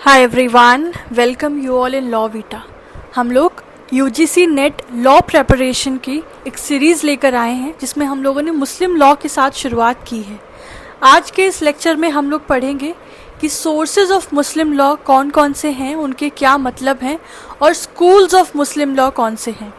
Hi everyone, welcome you all in law Vita. हम लोग UGC net law preparation की एक सीरीज़ लेकर आए हैं जिसमें हम लोगों ने मुस्लिम लॉ के साथ शुरुआत की है। आज के इस लेक्चर में हम लोग पढ़ेंगे कि सोर्सेज ऑफ मुस्लिम लॉ कौन कौन से हैं, उनके क्या मतलब हैं और स्कूल्स ऑफ मुस्लिम लॉ कौन से हैं।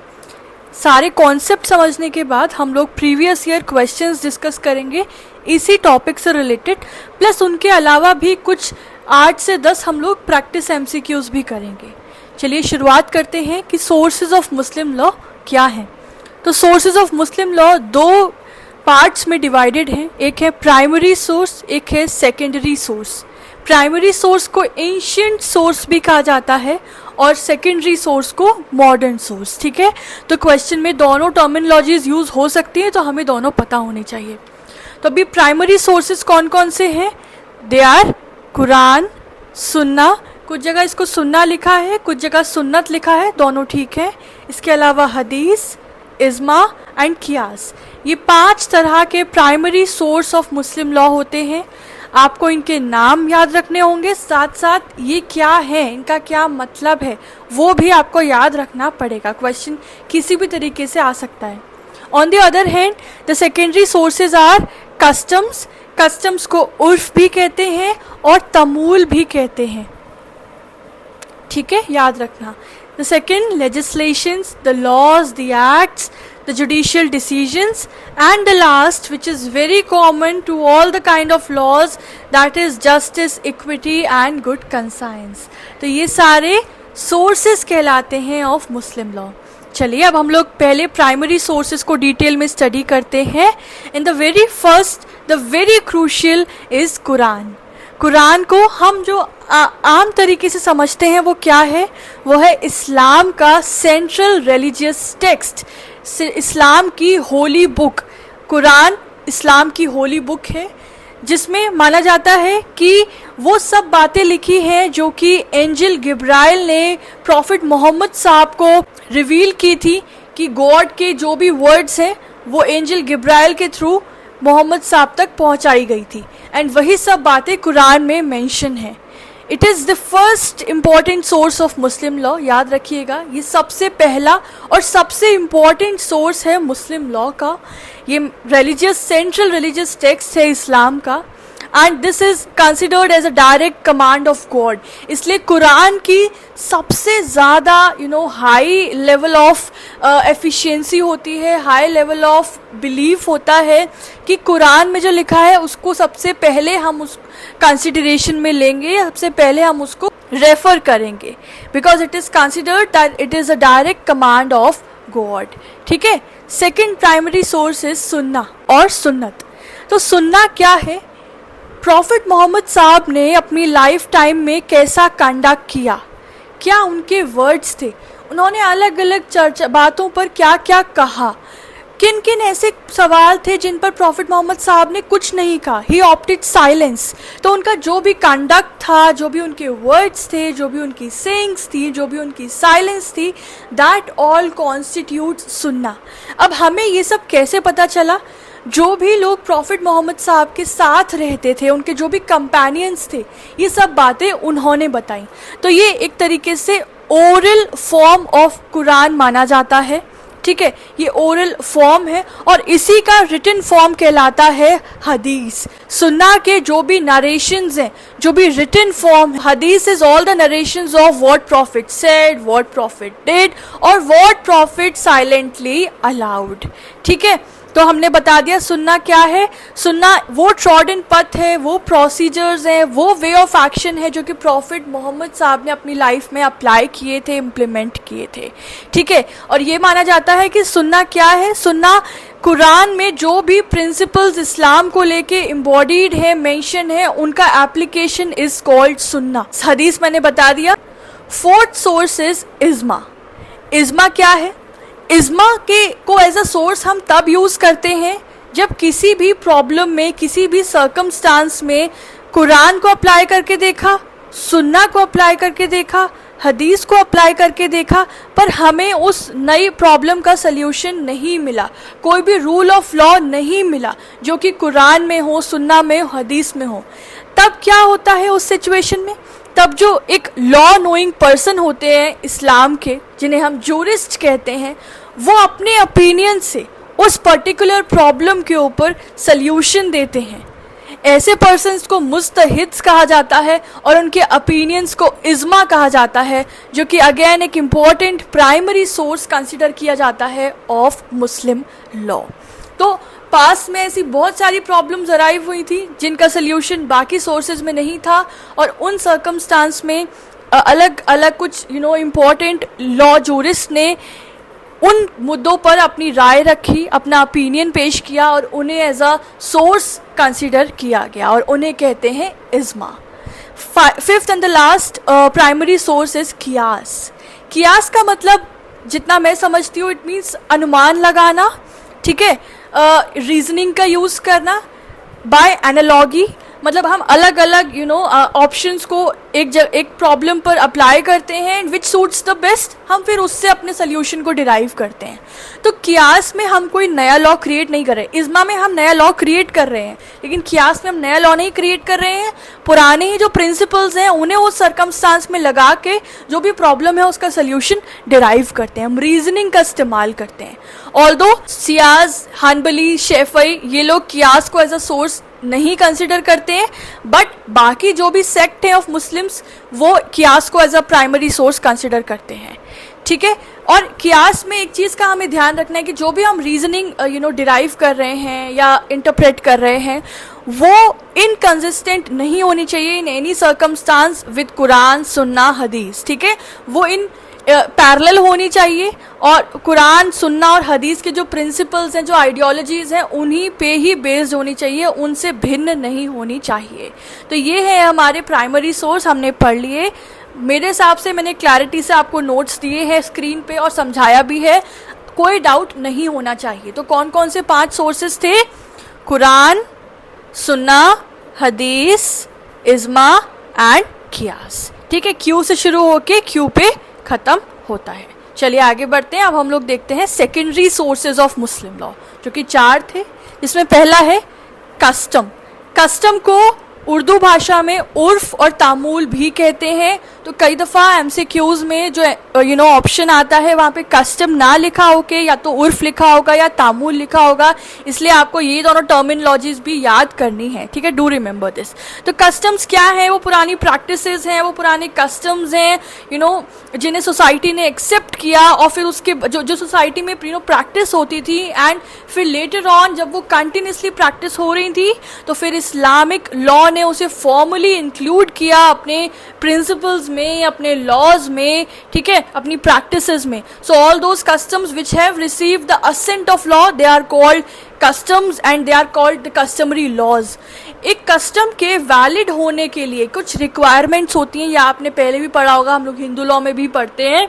सारे कॉन्सेप्ट समझने के बाद हम लोग प्रीवियस ईयर क्वेश्चंस डिस्कस करेंगे इसी टॉपिक से रिलेटेड, प्लस उनके अलावा भी कुछ 8 से 10 हम लोग प्रैक्टिस एमसीक्यूज भी करेंगे। चलिए शुरुआत करते हैं कि सोर्सेज ऑफ मुस्लिम लॉ क्या हैं। तो सोर्सेज ऑफ मुस्लिम लॉ दो पार्ट्स में डिवाइडेड हैं, एक है प्राइमरी सोर्स, एक है सेकेंडरी सोर्स। प्राइमरी सोर्स को एंशिएंट सोर्स भी कहा जाता है और सेकेंडरी सोर्स को मॉडर्न सोर्स। ठीक है, तो क्वेश्चन में दोनों टर्मिनोलॉजीज यूज हो सकती है, तो हमें दोनों पता होनी चाहिए। तो अभी प्राइमरी सोर्सेज कौन कौन से हैं? दे आर कुरान, सुन्ना, कुछ जगह इसको सुन्ना लिखा है, कुछ जगह सुन्नत लिखा है, दोनों ठीक है। इसके अलावा हदीस, इज्मा एंड कियास, ये 5 तरह के primary source of Muslim law होते हैं। आपको इनके नाम याद रखने होंगे, साथ साथ ये क्या है, इनका क्या मतलब है, वो भी आपको याद रखना पड़ेगा। क्वेश्चन किसी भी तरीके से आ सकता है। On the other hand the secondary sources are customs, customs को उर्फ भी कहते हैं और तमूल भी कहते हैं। ठीक है, याद रखना। The second legislations, the laws, the acts, the judicial decisions, and the last, which is very common to all the kind of laws, that is justice, equity and good conscience। तो ये सारे sources कहलाते हैं of Muslim law। चलिए अब हम लोग पहले प्राइमरी सोर्सेज को डिटेल में स्टडी करते हैं। In the very first, the very crucial is Quran. Quran को हम जो आम तरीके से समझते हैं वो क्या है? वो है इस्लाम का सेंट्रल रिलीजियस टेक्स्ट, इस्लाम की होली बुक। कुरान इस्लाम की होली बुक है जिसमें माना जाता है कि वो सब बातें लिखी हैं जो कि एंजल गिब्राइल ने प्रॉफिट मोहम्मद साहब को रिवील की थी, कि गॉड के जो भी वर्ड्स हैं वो एंजल गिब्राइल के थ्रू मोहम्मद साहब तक पहुंचाई गई थी, एंड वही सब बातें कुरान में मेंशन है। It is the first important source of Muslim law. याद रखिएगा, ये सबसे पहला और सबसे इम्पॉर्टेंट सोर्स है मुस्लिम लॉ का। ये रिलीजियस, सेंट्रल रिलीजियस टेक्स्ट है इस्लाम का, and this is considered as a direct command of God. इसलिए कुरान की सबसे ज़्यादा हाई लेवल ऑफ एफिशिएंसी होती है, हाई लेवल ऑफ बिलीफ होता है कि कुरान में जो लिखा है उसको सबसे पहले हम उस कंसिडरेशन में लेंगे, सबसे पहले हम उसको रेफर करेंगे, because it is considered that it is a direct command of God. ठीक है, सेकेंड प्राइमरी सोर्स इज सुन्ना और सुन्नत। तो सुन्ना क्या है? प्रॉफिट मोहम्मद साहब ने अपनी लाइफ टाइम में कैसा कंडक्ट किया, क्या उनके वर्ड्स थे, उन्होंने अलग अलग बातों पर क्या क्या कहा, किन किन ऐसे सवाल थे जिन पर प्रॉफिट मोहम्मद साहब ने कुछ नहीं कहा, ही ऑप्टेड साइलेंस। तो उनका जो भी कंडक्ट था, जो भी उनके वर्ड्स थे, जो भी उनकी सेइंग्स थी, जो भी उनकी साइलेंस थी, दैट ऑल कॉन्स्टिट्यूट्स सुन्ना। अब हमें ये सब कैसे पता चला? जो भी लोग प्रॉफिट मोहम्मद साहब के साथ रहते थे, उनके जो भी कंपेनियंस थे, ये सब बातें उन्होंने बताई। तो ये एक तरीके से ओरल फॉर्म ऑफ कुरान माना जाता है। ठीक है, ये ओरल फॉर्म है और इसी का रिटन फॉर्म कहलाता है हदीस। सुन्ना के जो भी नरेशंस हैं, जो भी रिटन फॉर्म, हदीस is all the narrations of what profit said, what profit did और व्हाट प्रॉफिट साइलेंटली अलाउड। ठीक है, तो हमने बता दिया सुन्ना क्या है। सुन्ना वो ट्रॉडन पथ है, वो प्रोसीजर्स हैं, वो वे ऑफ एक्शन है जो कि प्रॉफिट मोहम्मद साहब ने अपनी लाइफ में अप्लाई किए थे, इम्प्लीमेंट किए थे। ठीक है, और ये माना जाता है कि सुन्ना क्या है? सुन्ना कुरान में जो भी प्रिंसिपल्स इस्लाम को लेके एम्बॉडीड है, मेंशन है, उनका एप्लीकेशन इज कॉल्ड सुन्ना। हदीस मैंने बता दिया। फोर्थ सोर्स इज इज्मा। इज्मा क्या है? इज्मा के को एज अ सोर्स हम तब यूज़ करते हैं जब किसी भी प्रॉब्लम में, किसी भी सर्कमस्टांस में कुरान को अप्लाई करके देखा, सुन्ना को अप्लाई करके देखा, हदीस को अप्लाई करके देखा, पर हमें उस नई प्रॉब्लम का सल्यूशन नहीं मिला, कोई भी रूल ऑफ लॉ नहीं मिला जो कि कुरान में हो, सुन्ना में हो, हदीस में हो। तब क्या होता है उस सिचुएशन में? तब जो एक लॉ नोइंग पर्सन होते हैं इस्लाम के, जिन्हें हम जूरिस्ट कहते हैं, वो अपने ओपिनियन से उस पर्टिकुलर प्रॉब्लम के ऊपर सल्यूशन देते हैं। ऐसे पर्सन्स को मुस्तहिद्स कहा जाता है और उनके ओपिनियंस को इज्मा कहा जाता है, जो कि अगेन एक इम्पॉर्टेंट प्राइमरी सोर्स कंसिडर किया जाता है ऑफ मुस्लिम लॉ। तो पास में ऐसी बहुत सारी प्रॉब्लम्स अराइव हुई थी जिनका सल्यूशन बाकी सोर्सेज में नहीं था, और उन सर्कमस्टांस में अलग अलग कुछ इम्पॉर्टेंट लॉ जूरिस्ट ने उन मुद्दों पर अपनी राय रखी, अपना ओपिनियन पेश किया, और उन्हें एज अ सोर्स कंसिडर किया गया, और उन्हें कहते हैं इज्मा। Fifth and the last primary source is कियास। कियास का मतलब, जितना मैं समझती हूँ, इट मीन्स अनुमान लगाना, ठीक है, रीजनिंग का यूज़ करना बाय एनालॉगी। मतलब हम अलग अलग ऑप्शंस को एक प्रॉब्लम पर अप्लाई करते हैं, विच सूट्स द बेस्ट, हम फिर उससे अपने सोल्यूशन को डिराइव करते हैं। तो कियास में हम कोई नया लॉ क्रिएट नहीं कर रहे, इज्मा में हम नया लॉ क्रिएट कर रहे हैं, लेकिन कियास में हम नया लॉ नहीं क्रिएट कर रहे हैं। पुराने ही जो प्रिंसिपल्स हैं उन्हें उस सर्कमस्टांस में लगा के जो भी प्रॉब्लम है उसका सोल्यूशन डिराइव करते हैं, हम रीजनिंग का इस्तेमाल करते हैं। ऑल्दो सियाज, हनबली, शेफई, ये लोग कियास को एज अ सोर्स नहीं कंसिडर करते हैं, बट बाकी जो भी सेक्ट है ऑफ मुस्लिम्स वो कियास को as a primary source consider करते हैं, ठीक है। और कियास में एक चीज़ का हमें ध्यान रखना है कि जो भी हम रीजनिंग डिराइव कर रहे हैं या इंटरप्रेट कर रहे हैं, वो इनकंसिस्टेंट नहीं होनी चाहिए in any circumstance with Quran, सुन्ना, हदीस, ठीक है। वो इन पैरेलल होनी चाहिए, और कुरान, सुन्ना और हदीस के जो प्रिंसिपल्स हैं, जो आइडियोलॉजीज़ हैं, उन्हीं पे ही बेस्ड होनी चाहिए, उनसे भिन्न नहीं होनी चाहिए। तो ये है हमारे प्राइमरी सोर्स, हमने पढ़ लिए। मेरे हिसाब से मैंने क्लैरिटी से आपको नोट्स दिए हैं स्क्रीन पे और समझाया भी है, कोई डाउट नहीं होना चाहिए। तो कौन कौन से 5 सोर्सेज थे? कुरान, सुन्ना, हदीस, इज्मा एंड कियास, ठीक है। क्यू से शुरू होके क्यू पे खत्म होता है। चलिए आगे बढ़ते हैं। अब हम लोग देखते हैं secondary sources of Muslim law, जो कि 4 थे। इसमें पहला है कस्टम। कस्टम को उर्दू भाषा में उर्फ और तामूल भी कहते हैं। तो कई दफ़ा एमसीक्यूज़ में जो ऑप्शन आता है वहाँ पे कस्टम ना लिखा होके या तो उर्फ लिखा होगा या तामूल लिखा होगा, इसलिए आपको ये दोनों टर्मिनोलॉजीज भी याद करनी है, ठीक है। Do remember this. तो कस्टम्स क्या है? वो पुरानी प्रैक्टिसेस हैं, वो पुराने कस्टम्स हैं जिन्हें सोसाइटी ने एक्सेप्ट किया, और फिर उसके जो सोसाइटी में प्रैक्टिस होती थी, एंड फिर लेटर ऑन जब वो कंटिन्यूसली प्रैक्टिस हो रही थी तो फिर इस्लामिक लॉ ने उसे फॉर्मली इंक्लूड किया अपने प्रिंसिपल्स में, अपने लॉज में, ठीक है, अपनी प्रैक्टिसेस में। So all those customs which have received the assent of law, they are called customs and they are called the customary laws. एक कस्टम के वैलिड होने के लिए कुछ रिक्वायरमेंट्स होती हैं, या आपने पहले भी पढ़ा होगा, हम लोग हिंदू लॉ में भी पढ़ते हैं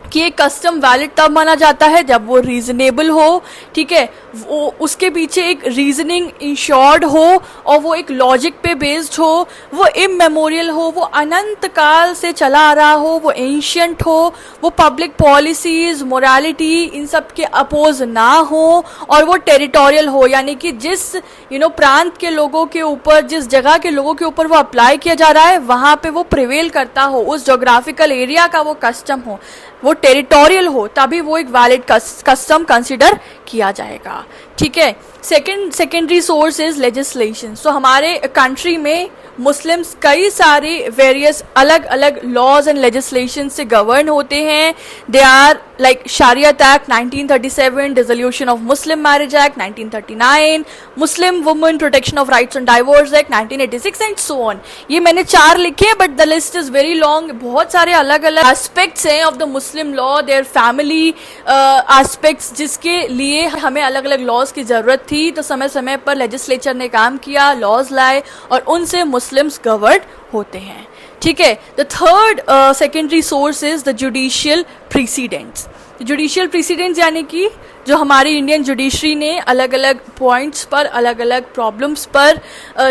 कि एक कस्टम वैलिड तब माना जाता है जब वो रीजनेबल हो, ठीक है, वो उसके पीछे एक रीजनिंग इंश्योर्ड हो, और वो एक लॉजिक पे बेस्ड हो, वो इमेमोरियल हो, वो अनंत काल से चला आ रहा हो, वो एंशियंट हो, वो पब्लिक पॉलिसीज, मोरालिटी, इन सब के अपोज ना हो, और वो टेरिटोरियल हो, यानी कि जिस प्रांत के लोगों के ऊपर, जिस जगह के लोगों के ऊपर वो अप्लाई किया जा रहा है वहाँ पे वो प्रिवेल करता हो, उस जोग्राफिकल एरिया का वो कस्टम हो, वो टेरिटोरियल हो, तभी वो एक वैलिड कस्टम कंसिडर किया जाएगा, ठीक है। Secondary source is legislation. So हमारे कंट्री में मुस्लिम्स कई सारे वेरियस अलग अलग लॉज एंड लेजिस्लेशन से गवर्न होते हैं। They are like Shariat act 1937, dissolution of Muslim marriage act 1939, Muslim women protection of rights and divorce act 1986 and so on. ये मैंने 4 लिखे हैं, but the list is very long. बहुत सारे अलग अलग एस्पेक्ट्स हैं of the Muslim law, their family aspects, जिसके लिए हमें अलग अलग लॉज की जरूरत थी। तो समय समय पर लेजिस्लेचर ने काम किया, लॉज लाए, और उनसे मुस्लिम्स गवर्न होते हैं, ठीक है। The third secondary source is the judicial precedents. Judicial precedents यानी कि जो हमारी इंडियन जुडिशरी ने अलग अलग पॉइंट्स पर, अलग अलग प्रॉब्लम्स पर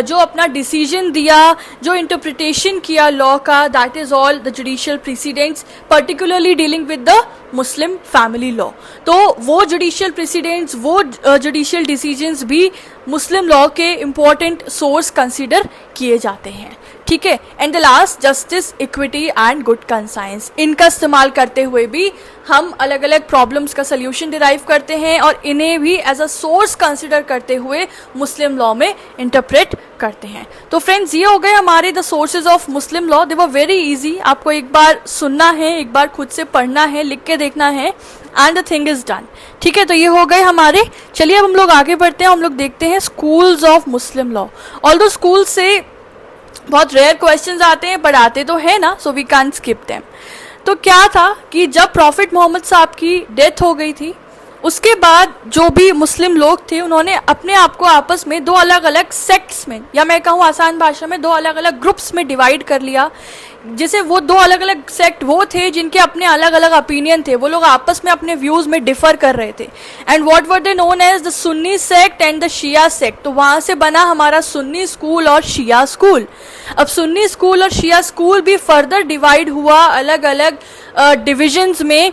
जो अपना डिसीजन दिया, जो इंटरप्रिटेशन किया लॉ का, that is all the judicial precedents, particularly dealing with the Muslim family law. तो वो जुडिशियल प्रेसिडेंट्स, वो जुडिशियल डिसीजंस भी मुस्लिम लॉ के इम्पोर्टेंट सोर्स कंसिडर किए जाते हैं, ठीक है। And the last, justice, equity and good conscience, इनका इस्तेमाल करते हुए भी हम अलग अलग प्रॉब्लम्स का सोल्यूशन डिराइव करते हैं और इन्हें भी एज अ सोर्स कंसिडर करते हुए मुस्लिम लॉ में इंटरप्रेट करते हैं। तो फ्रेंड्स, ये हो गए हमारे the sources of Muslim law. They were very easy, आपको एक बार सुनना है, एक बार खुद से पढ़ना है, लिख के देखना है, and the thing is done, ठीक है। तो ये हो गए हमारे। चलिए अब हम लोग आगे बढ़ते हैं, हम लोग देखते हैं schools of Muslim law. Although school से बहुत रेयर क्वेश्चंस आते हैं, पर आते तो है ना, so we can't skip them. तो क्या था कि जब प्रॉफिट मोहम्मद साहब की डेथ हो गई थी, उसके बाद जो भी मुस्लिम लोग थे उन्होंने अपने आप को आपस में दो अलग अलग सेक्ट्स में, या मैं कहूँ आसान भाषा में दो अलग अलग ग्रुप्स में डिवाइड कर लिया। जैसे वो दो अलग अलग सेक्ट वो थे जिनके अपने अलग अलग ओपिनियन थे, वो लोग आपस में अपने व्यूज में डिफर कर रहे थे। And what were they known as the Sunni sect and the Shia sect. तो वहां से बना हमारा सुन्नी स्कूल और शिया स्कूल। अब सुन्नी स्कूल और शिया स्कूल भी फर्दर डिवाइड हुआ अलग अलग डिविजन्स में।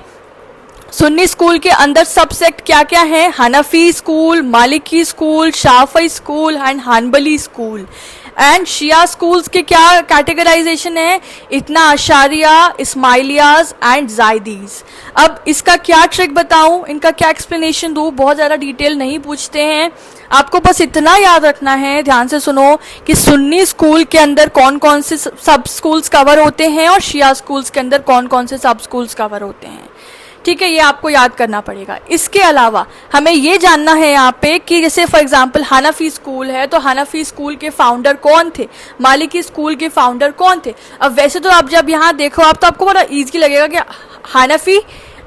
सुन्नी स्कूल के अंदर सब सेक्ट क्या क्या है? Hanafi school, Maliki school, Shafi school and Hanbali school. And Shia schools के क्या कैटेगराइजेशन है? इतना अशारिया, इस्माइलियाज एंड जायदीज। अब इसका क्या ट्रिक बताऊं, इनका क्या एक्सप्लेनेशन दूं, बहुत ज़्यादा डिटेल नहीं पूछते हैं, आपको बस इतना याद रखना है, ध्यान से सुनो, कि सुन्नी स्कूल के अंदर कौन कौन से सब स्कूल्स कवर होते हैं और शिया स्कूल्स के अंदर कौन कौन से सब स्कूल्स कवर होते हैं, ठीक है। ये आपको याद करना पड़ेगा। इसके अलावा हमें ये जानना है यहाँ पे कि जैसे फॉर एग्जांपल हनफी स्कूल है, तो हनफी स्कूल के फाउंडर कौन थे, मालिकी स्कूल के फाउंडर कौन थे। अब वैसे तो आप जब यहाँ देखो आप तो आपको बड़ा ईजी लगेगा कि हनफी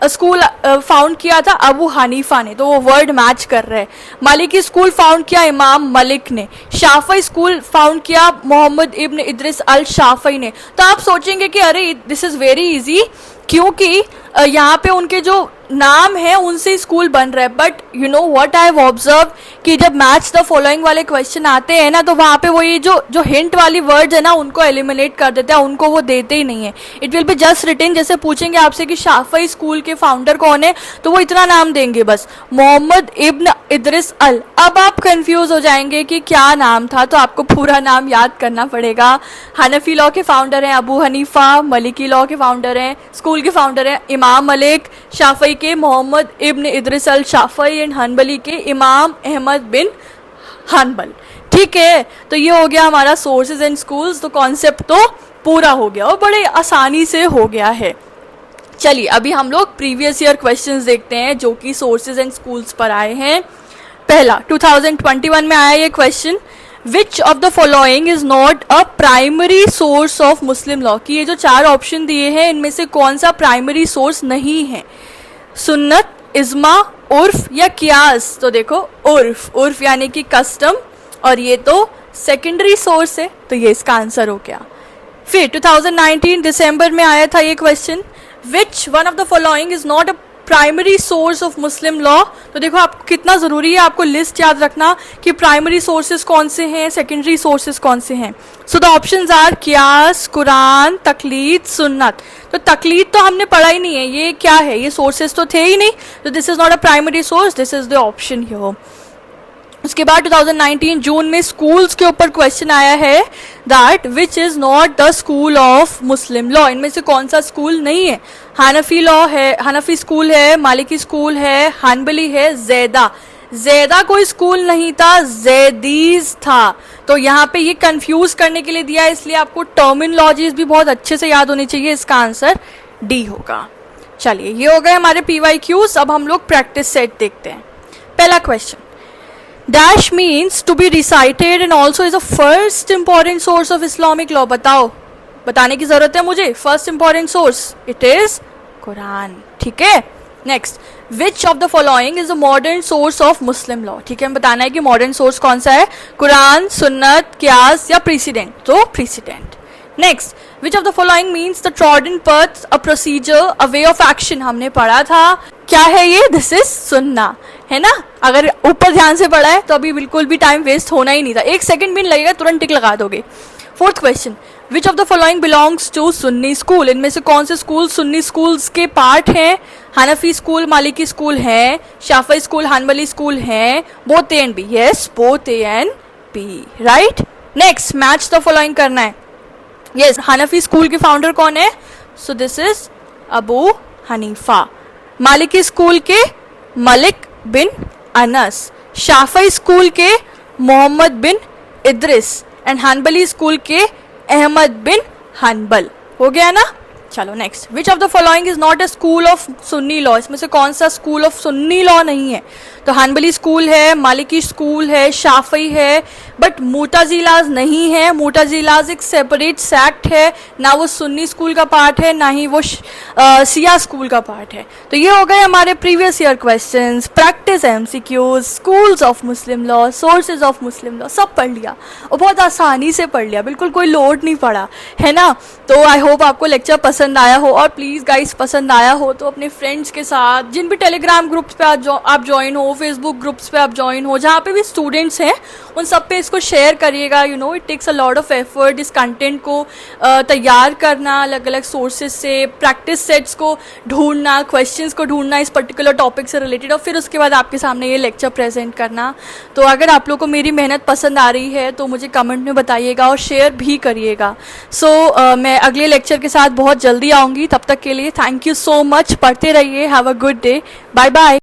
स्कूल फाउंड किया था अबू हनीफा ने, तो वो वर्ड मैच कर रहे हैं। मालिकी स्कूल फाउंड किया इमाम मलिक ने। शाफई स्कूल फाउंड किया मोहम्मद इब्न इद्रिस अल शाफई ने। तो आप सोचेंगे कि अरे दिस इज वेरी इजी, क्योंकि यहाँ पे उनके जो नाम है उनसे स्कूल बन रहा है। But you know what I have observe कि जब मैच द फॉलोइंग वाले क्वेश्चन आते हैं ना, तो वहाँ पे वो ये जो हिंट वाली वर्ड्स है ना, उनको एलिमिनेट कर देते हैं, उनको वो देते ही नहीं है। It will be just written, जैसे पूछेंगे आपसे कि शाफई स्कूल के फाउंडर कौन है, तो वो इतना नाम देंगे बस, मोहम्मद इब्न इद्रिस अल। अब आप कंफ्यूज हो जाएंगे कि क्या नाम था, तो आपको पूरा नाम याद करना पड़ेगा। हनफी लॉ के फाउंडर हैं अबू हनीफा, मलिकी लॉ के फाउंडर हैं, स्कूल के फाउंडर हैं इमाम मलिक, शाफई के मोहम्मद इब्न इद्रिस अल शाफई एंड हनबली के इमाम अहमद बिन हनबल, ठीक है। तो ये हो गया हमारा सोर्सेज एंड स्कूल्स। तो कॉन्सेप्ट तो पूरा हो गया और बड़े आसानी से हो गया है। चलिए अभी हम लोग प्रीवियस ईयर क्वेश्चंस देखते हैं जो कि सोर्सेज एंड स्कूल्स पर आए हैं। पहला 2021 में आया ये question, which of the following is not a primary source of Muslim law. की ये जो चार ऑप्शन दिए हैं इनमें से कौन सा प्राइमरी सोर्स नहीं है? सुन्नत, इज्मा, उर्फ या कियास। तो देखो उर्फ यानी कि कस्टम, और ये तो सेकेंडरी सोर्स है, तो ये इसका आंसर हो गया। फिर 2019 दिसंबर में आया था ये question, which one of the following is not a primary source of Muslim law. तो देखो आपको कितना ज़रूरी है आपको लिस्ट याद रखना कि प्राइमरी सोर्सेज कौन से हैं, सेकेंडरी सोर्सेज कौन से हैं। So the options are qiyas, Quran, taqlid, sunnah. तो तकलीद तो हमने पढ़ा ही नहीं है, ये क्या है, ये सोर्सेज तो थे ही नहीं, तो this is not a primary source, this is the option here. उसके बाद 2019 जून में स्कूल्स के ऊपर क्वेश्चन आया है that which is not the school of Muslim law. इनमें से कौन सा स्कूल नहीं है? हनफी लॉ है, हनफी स्कूल है, मालिकी स्कूल है, हनबली है, जैदा कोई स्कूल नहीं था, जैदीज था। तो यहाँ पे ये कंफ्यूज करने के लिए दिया है, इसलिए आपको टर्मिनोलॉजीज भी बहुत अच्छे से याद होनी चाहिए। इसका आंसर डी होगा। चलिए ये हो गए हमारे PYQs। अब हम लोग प्रैक्टिस सेट देखते हैं। पहला question, Dash means to be recited and also is a first important source of Islamic law। बताओ, बताने की जरूरत है मुझे, first important source it is Quran, ठीक है। Next, which of the following is a modern source of Muslim law. ठीक है, हमें बताना है कि मॉडर्न सोर्स कौन सा है, कुरान, सुन्नत, कियास या प्रेसिडेंट। तो precedent. Next, which of the following means the trodden path, a procedure, a way of action. हमने पढ़ा था, क्या है ये, दिस इज सुन्ना, है ना। अगर ऊपर ध्यान से पढ़ा है तो अभी बिल्कुल भी टाइम वेस्ट होना ही नहीं था, एक सेकंड भी नहीं लगेगा, तुरंत टिक लगा दोगे। Fourth question, which of the following belongs to Sunni school, इनमें से कौन से स्कूल सुन्नी स्कूल्स के पार्ट हैं? हनफी स्कूल, मालिकी स्कूल है, शाफई स्कूल, हनबली स्कूल है, both A and B, yes both A and B, right. Next match the following करना है। यस, हनफी स्कूल के फाउंडर कौन है? So this is Abu Hanifa. Maliki school के Malik bin Anas, Shafi school के मोहम्मद बिन Idris and Hanbali school के अहमद बिन हनबल। हो गया ना? चलो next, which of the following is not a school of Sunni law, इसमें से कौन सा स्कूल ऑफ सुन्नी लॉ नहीं है? तो हनबली स्कूल है, मालिकी स्कूल है, शाफई है, बट मुताजिलाज नहीं है। मुताजिलाज एक सेपरेट सेक्ट है, ना वो सुन्नी स्कूल का पार्ट है, ना ही वो सिया स्कूल का पार्ट है। तो ये हो गए हमारे previous year questions, practice MCQs, schools of Muslim law, sources of Muslim law, सब पढ़ लिया और बहुत आसानी से पढ़ लिया, बिल्कुल कोई लोड नहीं पड़ा, है ना। तो आई होप आपको लेक्चर पसंद आया हो, और प्लीज़ गाइस पसंद आया हो तो अपने फ्रेंड्स के साथ, जिन भी टेलीग्राम ग्रुप्स पे आप ज्वाइन हो, फेसबुक ग्रुप्स पे आप ज्वाइन हो, जहाँ पे भी स्टूडेंट्स हैं उन सब पे इसको शेयर करिएगा। You know it takes a lot of effort इस कंटेंट को तैयार करना, अलग अलग सोर्सेज से प्रैक्टिस सेट्स को ढूंढना, क्वेश्चंस को ढूंढना इस पर्टिकुलर टॉपिक से रिलेटेड, और फिर उसके बाद आपके सामने ये लेक्चर प्रेजेंट करना। तो अगर आप लोग को मेरी मेहनत पसंद आ रही है तो मुझे कमेंट में बताइएगा और शेयर भी करिएगा। सो मैं अगले लेक्चर के साथ बहुत जल्दी आऊँगी, तब तक के लिए थैंक यू सो मच। पढ़ते रहिए, have a good day, bye bye.